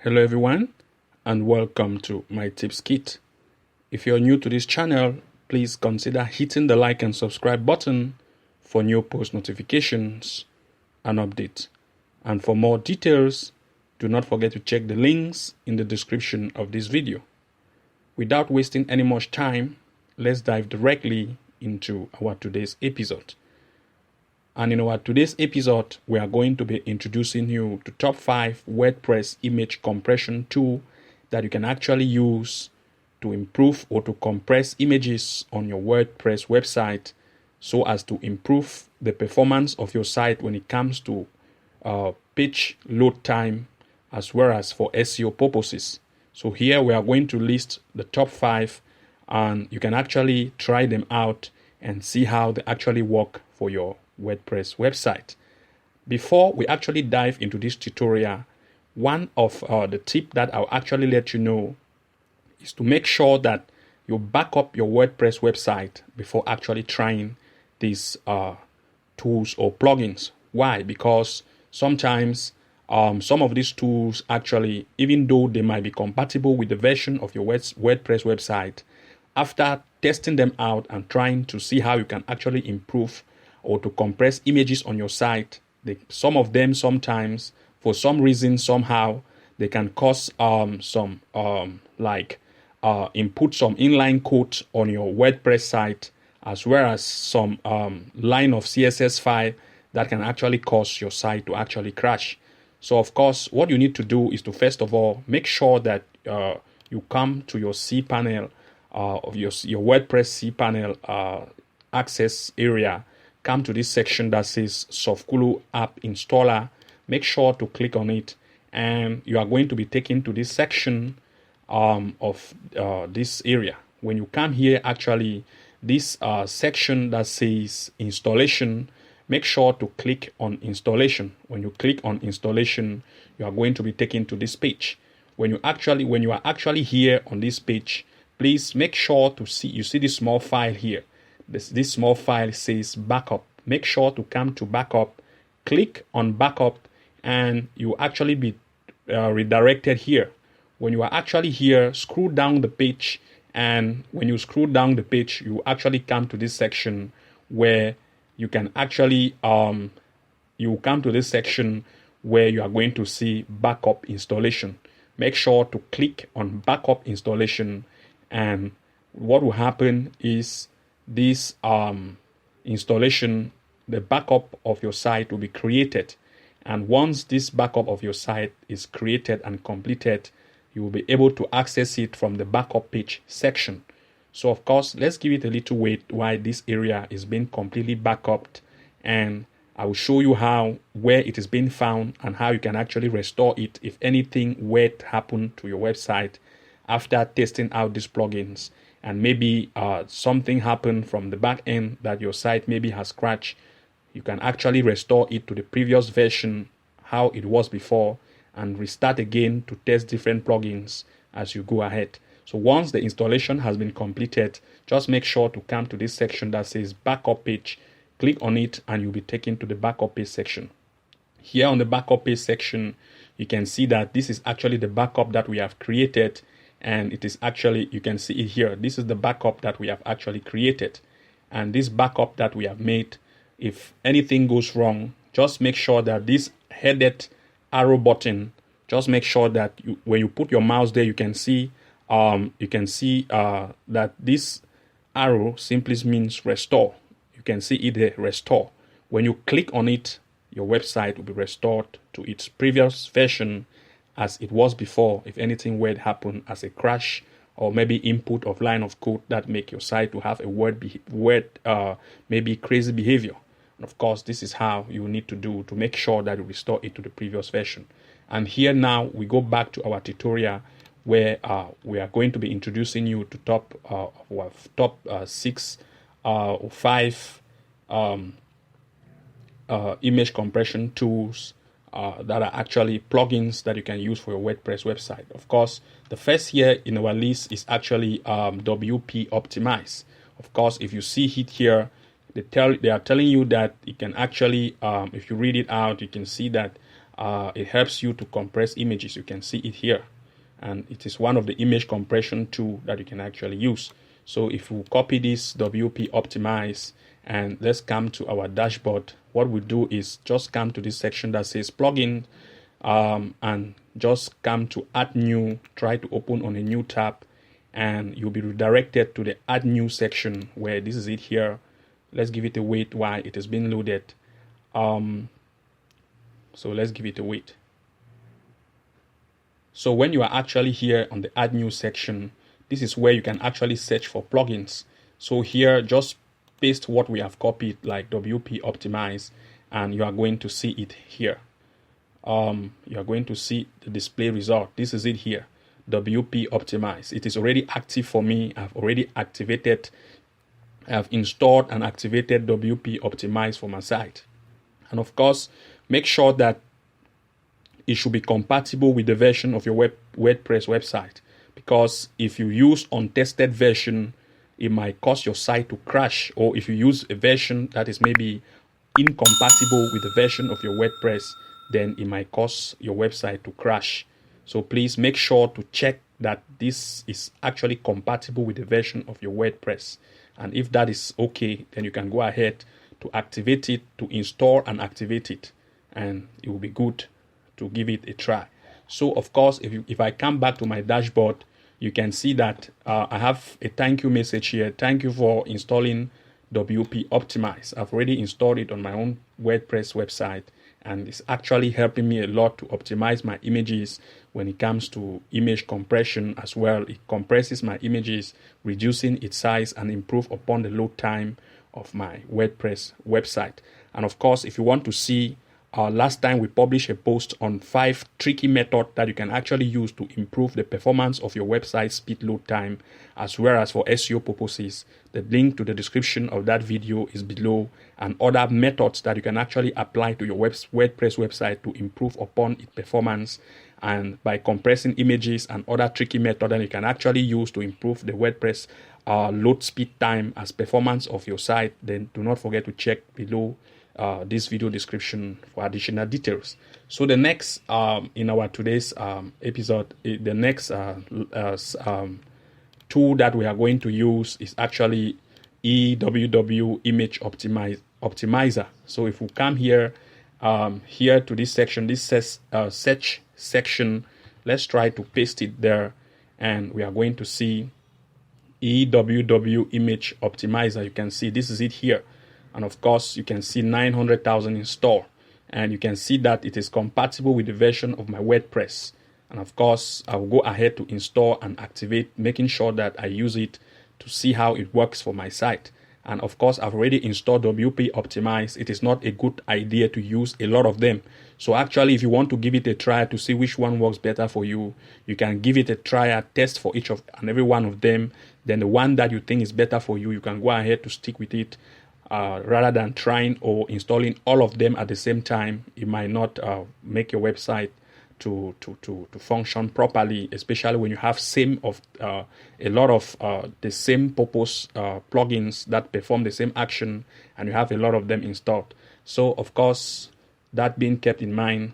Hello everyone and welcome to my tips kit. If you're new to this channel, please consider hitting the like and subscribe button for new post notifications and updates. And for more details, do not forget to check the links in the description of this video. Without wasting any much time, let's dive directly into our today's episode. And in our today's episode, we are going to be introducing you to top 5 WordPress image compression tool that you can actually use to improve or to compress images on your WordPress website so as to improve the performance of your site when it comes to page load time as well as for SEO purposes. So here we are going to list the top 5 and you can actually try them out and see how they actually work for your WordPress website. Before we actually dive into this tutorial, one of the tips that I'll actually let you know is to make sure that you back up your WordPress website before actually trying these tools or plugins. Why? Because sometimes some of these tools actually, even though they might be compatible with the version of your WordPress website, after testing them out and trying to see how you can actually improve or to compress images on your site, some of them sometimes, for some reason, somehow, they can cause input some inline code on your WordPress site, as well as some line of CSS file that can actually cause your site to actually crash. So, of course, what you need to do is to first of all make sure that you come to your cPanel of your WordPress cPanel access area. Come to this section that says Softculu App Installer. Make sure to click on it, and you are going to be taken to this section of this area. When you come here, actually, this section that says Installation, make sure to click on Installation. When you click on Installation, you are going to be taken to this page. When you are actually here on this page, please make sure to see this small file here. This small file says backup. Make sure to come to backup, click on backup, and you actually be redirected here. When you are actually here, scroll down the page, and when you scroll down the page, you actually come to this section where you can actually you come to this section where you are going to see backup installation. Make sure to click on backup installation, and what will happen is this installation, the backup of your site will be created, and once this backup of your site is created and completed, you will be able to access it from the backup page section. So of course, let's give it a little wait while this area is being completely backed, and I will show you where it is being found and how you can actually restore it if anything weird happened to your website after testing out these plugins. And maybe something happened from the back end that your site maybe has crashed. You can actually restore it to the previous version, how it was before, and restart again to test different plugins as you go ahead. So once the installation has been completed, just make sure to come to this section that says backup page. Click on it and you'll be taken to the backup page section. Here on the backup page section, you can see that this is actually the backup that we have created. And it is actually, you can see it here. This is the backup that we have actually created. And this backup that we have made, if anything goes wrong, just make sure that this headed arrow button, just make sure that when you put your mouse there, you can see that this arrow simply means restore. You can see it there, restore. When you click on it, your website will be restored to its previous version as it was before, if anything weird happened as a crash or maybe input of line of code that make your site to have a maybe crazy behavior. And of course, this is how you need to do to make sure that you restore it to the previous version. And here now we go back to our tutorial where we are going to be introducing you to top 6 or 5 image compression tools that are actually plugins that you can use for your WordPress website. Of course, the first here in our list is actually WP Optimize. Of course, if you see it here, they are telling you that you can actually, if you read it out, you can see that It helps you to compress images. You can see it here, and it is one of the image compression tool that you can actually use. So if we copy this WP optimize and let's come to our dashboard, what we do is just come to this section that says plugin, and just come to add new, try to open on a new tab, and you'll be redirected to the add new section where this is it here. Let's give it a wait while it is being loaded. So let's give it a wait. So when you are actually here on the add new section, this is where you can actually search for plugins. So here, just paste what we have copied, like WP optimize, and you are going to see it here. You are going to see the display result. This is it here, WP optimize. It is already active for me. I've already activated, I've installed and activated WP optimize for my site. And of course, make sure that it should be compatible with the version of your WordPress website, because if you use untested version, it might cause your site to crash. Or if you use a version that is maybe incompatible with the version of your WordPress, then it might cause your website to crash. So please make sure to check that this is actually compatible with the version of your WordPress. And if that is okay, then you can go ahead to activate it, to install and activate it, and it will be good to give it a try. So of course, if I come back to my dashboard, you can see that I have a thank you message here. Thank you for installing WP Optimize. I've already installed it on my own WordPress website, and it's actually helping me a lot to optimize my images when it comes to image compression as well. It compresses my images, reducing its size and improve upon the load time of my WordPress website. And of course, if you want to see, last time we published a post on 5 tricky methods that you can actually use to improve the performance of your website speed load time, as well as for SEO purposes. The link to the description of that video is below, and other methods that you can actually apply to your WordPress website to improve upon its performance, and by compressing images and other tricky methods that you can actually use to improve the WordPress load speed time as performance of your site. Then do not forget to check below this video description for additional details. So the next in our today's episode, the next tool that we are going to use is actually EWW Image Optimizer. So if we come here here to this section, this says search section, let's try to paste it there, and we are going to see EWW Image Optimizer. You can see this is it here. And of course, you can see 900,000 installed, and you can see that it is compatible with the version of my WordPress. And of course, I will go ahead to install and activate, making sure that I use it to see how it works for my site. And of course, I've already installed WP Optimize. It is not a good idea to use a lot of them. So actually, if you want to give it a try to see which one works better for you, you can give it a try, a test for each of and every one of them. Then the one that you think is better for you, you can go ahead to stick with it. Rather than trying or installing all of them at the same time, it might not make your website to function properly, especially when you have a lot of the same purpose plugins that perform the same action, and you have a lot of them installed. So of course, that being kept in mind,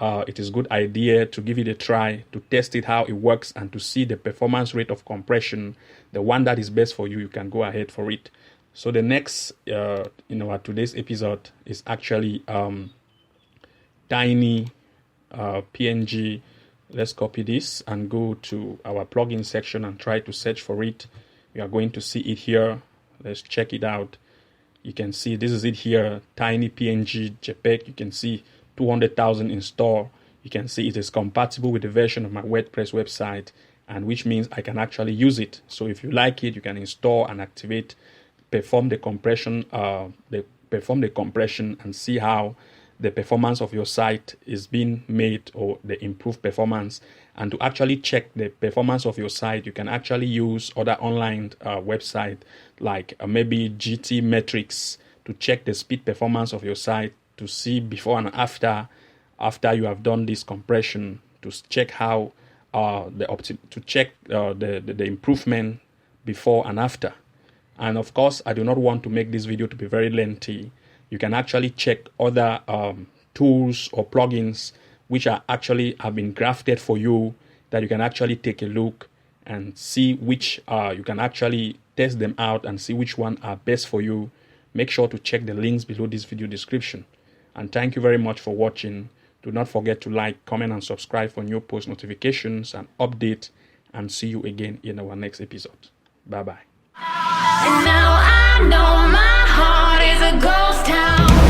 it is a good idea to give it a try, to test it how it works, and to see the performance rate of compression. The one that is best for you, you can go ahead for it. So the next in our today's episode is actually tiny PNG. Let's copy this and go to our plugin section and try to search for it. We are going to see it here. Let's check it out. You can see this is it here, tiny PNG JPEG. You can see 200,000 installed. You can see it is compatible with the version of my WordPress website, and which means I can actually use it. So if you like it, you can install and activate, perform the compression and see how the performance of your site is being made, or the improved performance. And to actually check the performance of your site, you can actually use other online website like maybe GT Metrics to check the speed performance of your site, to see before and after you have done this compression, to check how the improvement before and after. And of course, I do not want to make this video to be very lengthy. You can actually check other tools or plugins which are actually have been grafted for you, that you can actually take a look and see which you can actually test them out and see which one are best for you. Make sure to check the links below this video description. And thank you very much for watching. Do not forget to like, comment, and subscribe for new post notifications and update. And see you again in our next episode. Bye bye. And now I know my heart is a ghost town.